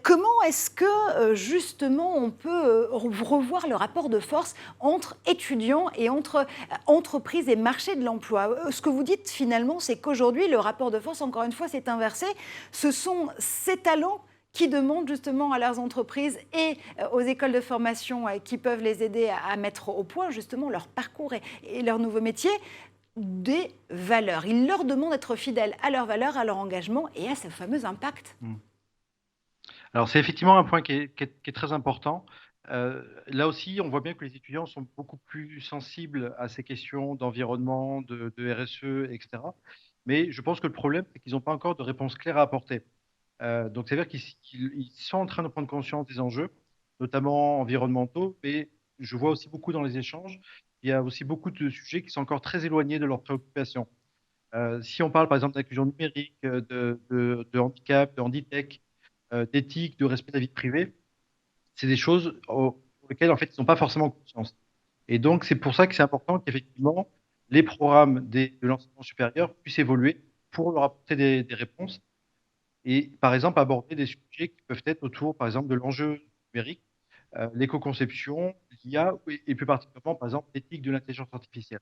Comment est-ce que, justement, on peut, revoir le rapport de force entre étudiants et entre, entreprises et marché de l'emploi? Ce que vous dites finalement, c'est qu'aujourd'hui, le rapport de force, encore une fois, s'est inversé. Ce sont ces talents qui demandent justement à leurs entreprises et aux écoles de formation, qui peuvent les aider à mettre au point justement leur parcours et leur nouveau métier, des valeurs. Ils leur demandent d'être fidèles à leurs valeurs, à leur engagement et à ce fameux impact. Mmh. Alors c'est effectivement un point qui est très important. Là aussi, on voit bien que les étudiants sont beaucoup plus sensibles à ces questions d'environnement, de RSE et cetera. Mais je pense que le problème, c'est qu'ils n'ont pas encore de réponse claire à apporter. Donc c'est-à-dire qu'ils sont en train de prendre conscience des enjeux, notamment environnementaux, mais je vois aussi beaucoup dans les échanges, il y a aussi beaucoup de sujets qui sont encore très éloignés de leurs préoccupations. Si on parle par exemple d'inclusion numérique, de handicap, de handitech, d'éthique, de respect de la vie privée, c'est des choses auxquelles en fait ils n'ont pas forcément conscience. Et donc c'est pour ça que c'est important qu'effectivement les programmes de l'enseignement supérieur puissent évoluer pour leur apporter des réponses et par exemple aborder des sujets qui peuvent être autour par exemple de l'enjeu numérique, l'éco-conception, l'IA et plus particulièrement par exemple l'éthique de l'intelligence artificielle.